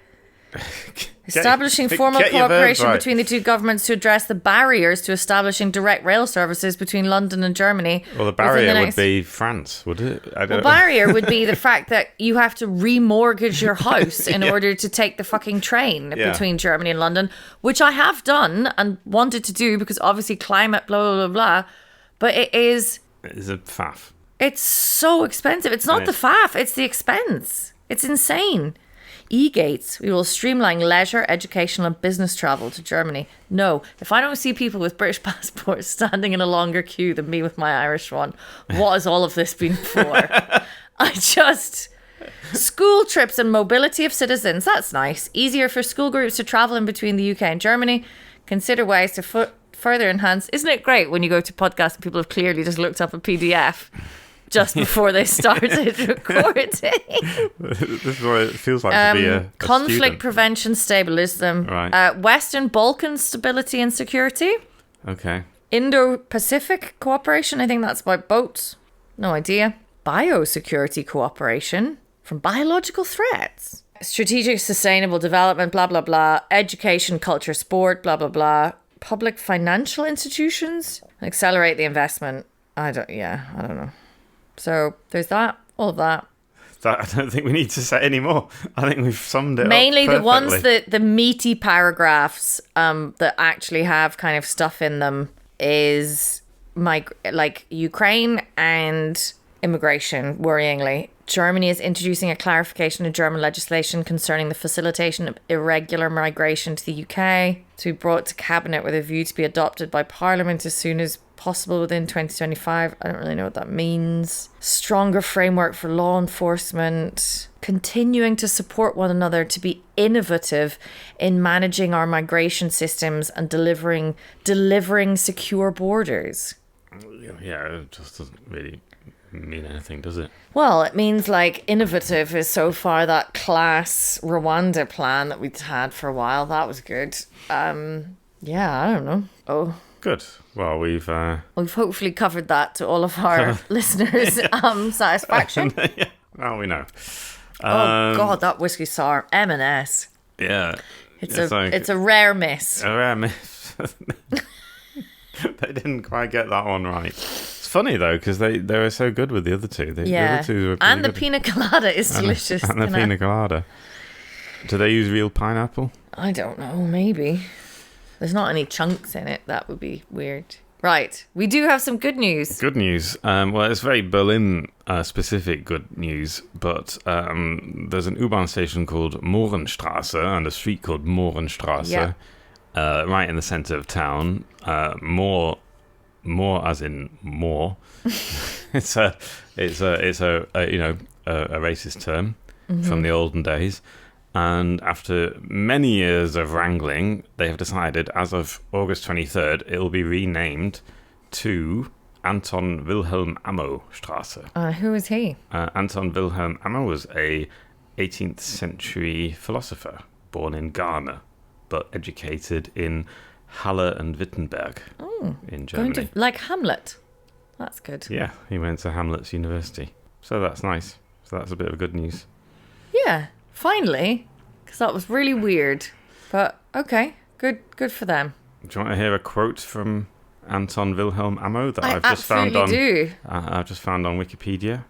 Establishing formal cooperation between the two governments to address the barriers to establishing direct rail services between London and Germany. Well, the barrier would be France, would it? The barrier would be the fact that you have to remortgage your house in order to take the fucking train between Germany and London, which I have done and wanted to do because obviously climate, blah, blah, blah, blah. But it is... It is a faff. It's so expensive. It's not the faff, it's the expense. It's insane. E-gates. We will streamline leisure, educational and business travel to Germany. No, if I don't see people with British passports standing in a longer queue than me with my Irish one, what has all of this been for? School trips and mobility of citizens. That's nice. Easier for school groups to travel in between the UK and Germany. Consider ways to further enhance. Isn't it great when you go to podcasts and people have clearly just looked up a PDF just before they started recording? This is what it feels like to be a conflict student. prevention, stabilism. Right. Western Balkan stability and security. Okay. Indo-Pacific cooperation. I think that's about boats. No idea. Biosecurity cooperation from biological threats. Strategic sustainable development, blah, blah, blah. Education, culture, sport, blah, blah, blah. Public financial institutions. Accelerate the investment. I don't know. So there's that, all of that. I don't think we need to say any more. I think we've summed it Mainly up the ones perfectly. the meaty paragraphs that actually have kind of stuff in them is like Ukraine and immigration, worryingly. Germany is introducing a clarification of German legislation concerning the facilitation of irregular migration to the UK to be brought to cabinet with a view to be adopted by Parliament as soon as possible within 2025. I don't really know what that means. Stronger framework for law enforcement. Continuing to support one another to be innovative in managing our migration systems and delivering secure borders. Yeah, it just doesn't really mean anything, does it? Well, it means like innovative is so far that class Rwanda plan that we'd had for a while. That was good. Yeah, I don't know. Oh. Good. Well, we've hopefully covered that to all of our listeners' satisfaction. Yeah. Well, we know. Oh God, that whiskey sour M&S. Yeah. It's a rare miss. A rare miss. They didn't quite get that one right. It's funny though because they were so good with the other two. The other two were and the good. pina colada is delicious. And the pina colada. Do they use real pineapple? I don't know. Maybe. There's not any chunks in it. That would be weird. Right. We do have some good news. Good news. Well, it's very Berlin-specific good news, but there's an U-Bahn station called Mohrenstraße and a street called Mohrenstraße, right in the centre of town. More as in more. it's a racist term from the olden days. And after many years of wrangling, they have decided, as of August 23rd, it will be renamed to Anton Wilhelm Ammo Straße. Who is he? Anton Wilhelm Ammo was a 18th century philosopher born in Ghana, but educated in Halle and Wittenberg in Germany. Like Hamlet. That's good. Yeah, he went to Hamlet's University. So that's nice. So that's a bit of good news. Yeah. Finally, because that was really weird. But okay, good for them. Do you want to hear a quote from Anton Wilhelm Amo that I I've just found on? do. I've just found on Wikipedia.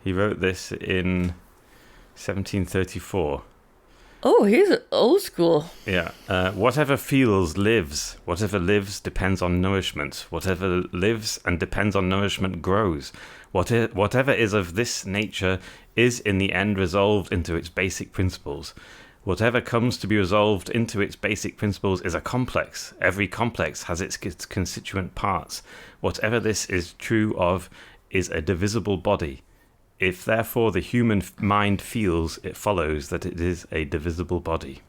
He wrote this in 1734. Oh, he's old school. Yeah. Whatever feels lives. Whatever lives depends on nourishment. Whatever lives and depends on nourishment grows. Whatever is of this nature is in the end resolved into its basic principles. Whatever comes to be resolved into its basic principles is a complex. Every complex has its constituent parts. Whatever this is true of is a divisible body. If therefore the human mind feels, it follows that it is a divisible body.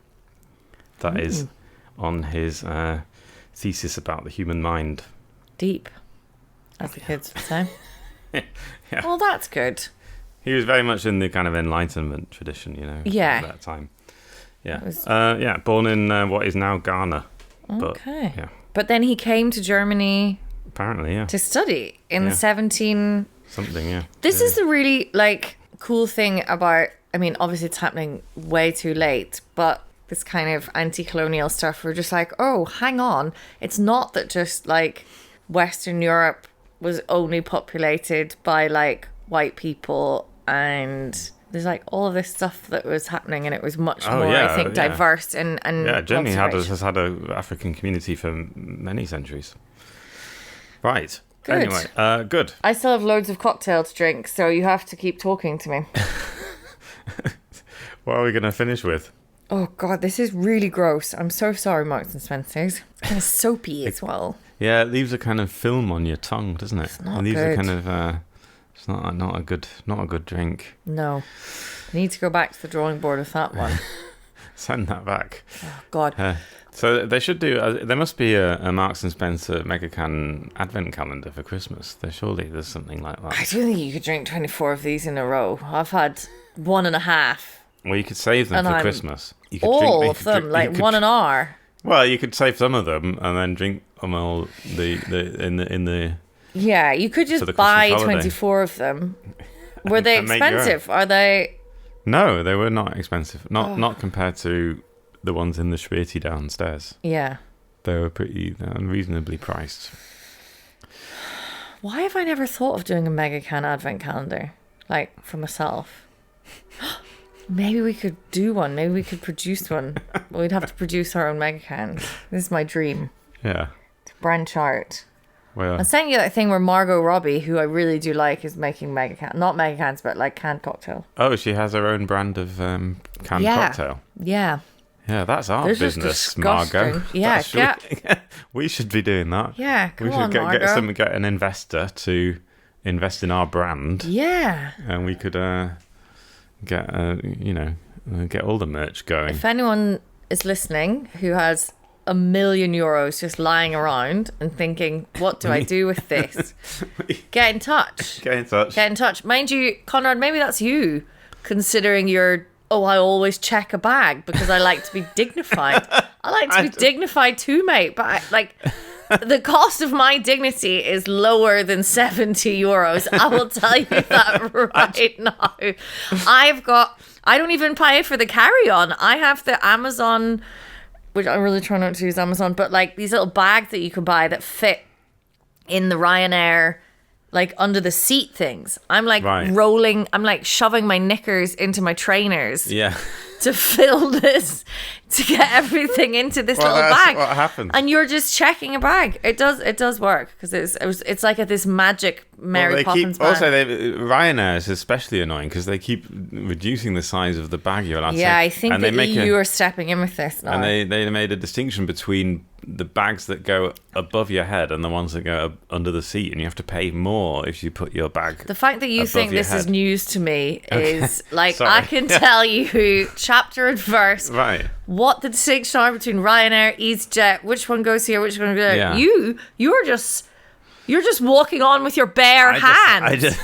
That is on his thesis about the human mind. Deep, as the kids would say. Yeah. Well, that's good. He was very much in the kind of Enlightenment tradition, Yeah. at that time. Yeah. Born in what is now Ghana. Okay. But, yeah. But then he came to Germany Apparently, yeah. to study in the Yeah. 17... Something, yeah. This is the really, cool thing about... I mean, obviously it's happening way too late, but this kind of anti-colonial stuff, we're just like, oh, hang on. It's not that just, Western Europe was only populated by, white people, and there's, all of this stuff that was happening, and it was much more, I think, diverse and Yeah, Germany observation. has had an African community for many centuries. Right. Good. Anyway, good. I still have loads of cocktail to drink, so you have to keep talking to me. What are we going to finish with? Oh, God, this is really gross. I'm so sorry, Marks and Spencer's. It's kind of soapy as well. Yeah, it leaves a kind of film on your tongue, doesn't it? not it leaves good. a kind of it's not a good drink. No. I need to go back to the drawing board with that one. Send that back. Oh, God. So they should do. There must be a Marks and Spencer Megacan advent calendar for Christmas. There's something like that. I don't think you could drink 24 of these in a row. I've had 1.5. Well, you could save them And for I'm Christmas. You could All you of could them, drink- you could- one an hour. Well, you could save some of them and then drink them all in the. Yeah, you could For just the buy Christmas holiday. 24 of them. Were they And make your own. expensive? Are they... No, they were not expensive. Not compared to the ones in the Schwirty downstairs. Yeah. They were pretty unreasonably priced. Why have I never thought of doing a Mega Can advent calendar? For myself. Maybe we could do one. Maybe we could produce one. We'd have to produce our own Mega Cans. This is my dream. Yeah. To branch out. Well, I sent you that thing where Margot Robbie, who I really do like, is making Mega Can. Not Mega Cans, but canned cocktail. oh, she has her own brand of canned Yeah. cocktail. Yeah. Yeah, that's our This is business, disgusting. Margot. Yeah, We should be doing that. Yeah, come we should on, Margot. get an investor to invest in our brand, Yeah. and we could get all the merch going. If anyone is listening who has €1 million just lying around and thinking, what do I do with this? Get in touch. Get in touch. Get in touch. Mind you, Conrad, maybe that's you, considering you're, I always check a bag because I like to be dignified. I like to be dignified too, mate. But the cost of my dignity is lower than €70. I will tell you that right now. I don't even pay for the carry-on. I have the Amazon, which I really try not to use Amazon, but these little bags that you can buy that fit in the Ryanair, under the seat things. I'm Right. rolling, I'm shoving my knickers into my trainers Yeah. to fill this, to get everything into this little that's bag. what happens. And you're just checking a bag. It does work because it's like this magic Mary Poppins bag. Also, Ryanair is especially annoying because they keep reducing the size of the bag you're allowed to Yeah, take. I think And the they make EU are stepping in with this now. And they made a distinction between the bags that go above your head and the ones that go under the seat, and you have to pay more if you put your bag. The fact that you above think your this is head. news to me is Sorry. I can tell you chapter and verse Right. what the distinction are between Ryanair, EasyJet, which one goes here, which one goes there. Yeah. You're just walking on with your bare hands. I just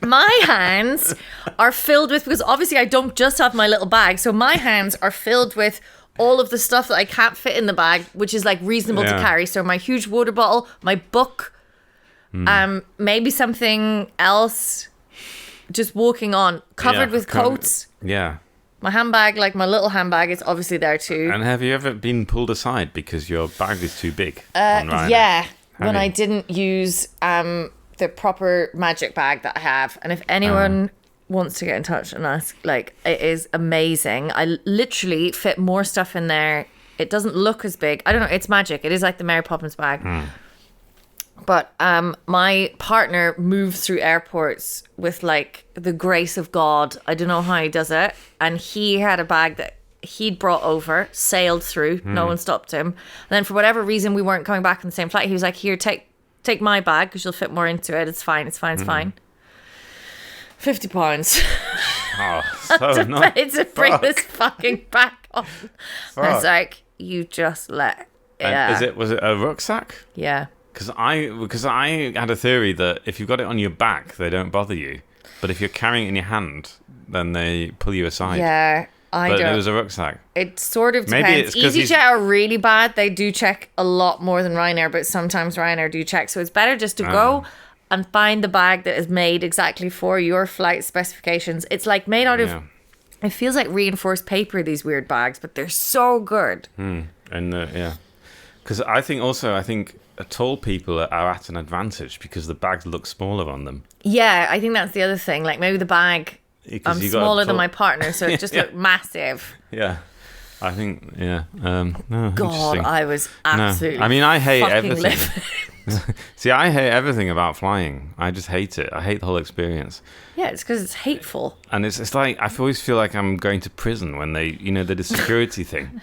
My hands are filled with, because obviously I don't just have my little bag, so my hands are filled with all of the stuff that I can't fit in the bag, which is reasonable to Yeah. carry. So my huge water bottle, my book, maybe something else, just walking on, covered with kind of- coats. Yeah. My handbag, like my little handbag, is obviously there too. And have you ever been pulled aside because your bag is too big? On Ryanair? Yeah, Have when you? I didn't use the proper magic bag that I have. And if anyone wants to get in touch and ask, like, it is amazing. I literally fit more stuff in there. It doesn't look as big. I don't know. It's magic. It is like the Mary Poppins bag. But my partner moves through airports with like the grace of God. I don't know how he does it. And he had a bag that he'd brought over, sailed through. No one stopped him. And then for whatever reason, we weren't coming back on the same flight. He was like, here, take my bag because you'll fit more into it. It's fine. It's fine. It's fine. £50 Oh, so nice. to bring this fucking back on. I was like, you just let. Yeah. And was it a rucksack? Yeah. Because I had a theory that if you've got it on your back, they don't bother you. But if you're carrying it in your hand, then they pull you aside. Yeah. But it was a rucksack. It sort of Maybe depends. it's 'cause EasyJet are really bad. They do check a lot more than Ryanair, but sometimes Ryanair do check. So it's better just to go and find the bag that is made exactly for your flight specifications. It's like made out of, it feels like reinforced paper, these weird bags, but they're so good. And because I think tall people are at an advantage because the bags look smaller on them. Yeah, I think that's the other thing. Like maybe the bag, I'm you got smaller than my partner, so it just looked massive. Yeah. I think, no, God, interesting. I was absolutely I mean, I hate fucking everything. livid. See, I hate everything about flying. I just hate it. I hate the whole experience. Yeah, it's because it's hateful. And it's like, I always feel like I'm going to prison when they, the security thing.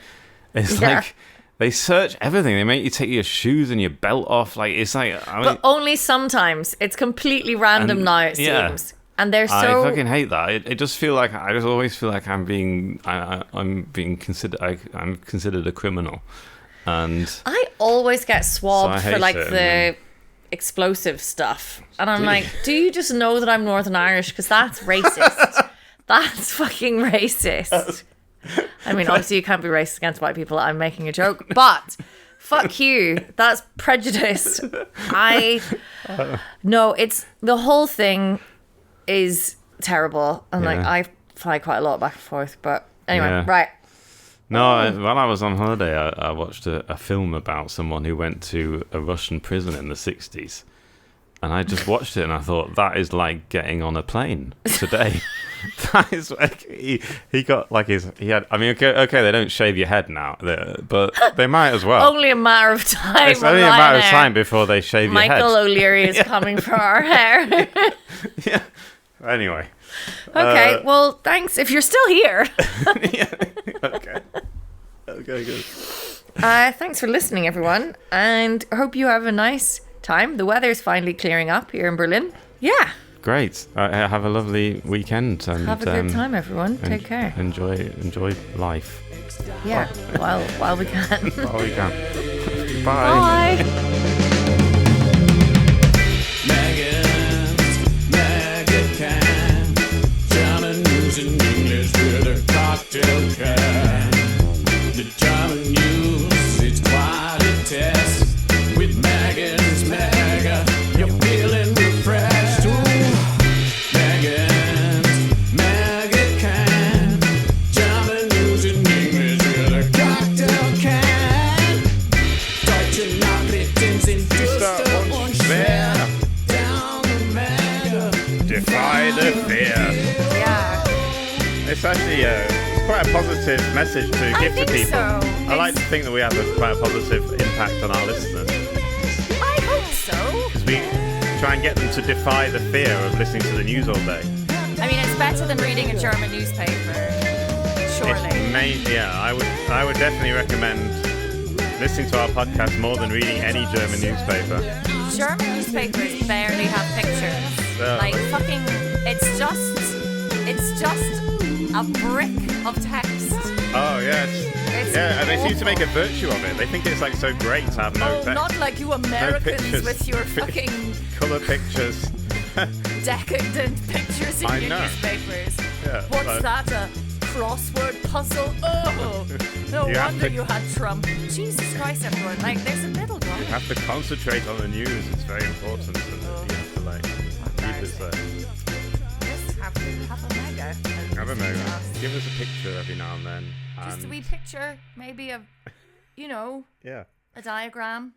It's like, they search everything. They make you take your shoes and your belt off. Like, it's like, But only sometimes. It's completely random now, it seems. And they're so... I fucking hate that. It just feel like, I just always feel like I'm being considered, I'm considered a criminal. And I always get swabbed So I for like hate it, the explosive stuff. And I'm like, do you just know that I'm Northern Irish? Because that's racist. That's fucking racist. I mean, obviously you can't be racist against white people. I'm making a joke. But fuck you. That's prejudice. No, it's... The whole thing is terrible. And like, I fly quite a lot back and forth. But anyway, right. No, while I was on holiday, I watched a film about someone who went to a Russian prison in the 60s. And I just watched it and I thought, that is like getting on a plane today. That is like, he got like I mean, okay, they don't shave your head now, but they might as well. Only a matter of time. It's only a matter of time before they shave your head. Michael O'Leary is coming for our hair. Yeah. Anyway. Okay, well, thanks if you're still here. Okay. Okay, good. Thanks for listening, everyone. And I hope you have a nice time. The weather's finally clearing up here in Berlin. Yeah. Great. Have a lovely weekend. And, Have a good time, everyone. Take care. Enjoy life. Yeah, while we can. While we can. Bye. Bye. Mega can. German news in English with a cocktail can. The German news, it's quite a test. With Megan's Mega, you're feeling refreshed. Megan's Mega can. German news in English with a cocktail can. Deutsche Nachrichten sind düster und schwer. Down the Mega. Defy the fear. Yeah. It's actually it's quite a positive message to give to people. So. I like to think that we have quite a positive impact on our listeners. I hope so. Because we try and get them to defy the fear of listening to the news all day. I mean, it's better than reading a German newspaper. Surely. I would definitely recommend listening to our podcast more than reading any German newspaper. German newspapers barely have pictures. No. Like fucking, it's just a brick of text. Oh yeah, and they seem to make a virtue of it. They think it's like so great to have no text. Not like you Americans pictures. with your fucking Colour pictures. decadent pictures in I your know. newspapers. Yeah, What's that? A crossword puzzle? Oh, no You have wonder to- you had Trump. Jesus Christ, everyone! Like, there's a middle ground. You have to concentrate on the news. It's very important. And you have to keep it This happened. Have a mega. Have a mega. Give us a picture every now and then. Just a wee picture, maybe of, Yeah. a diagram.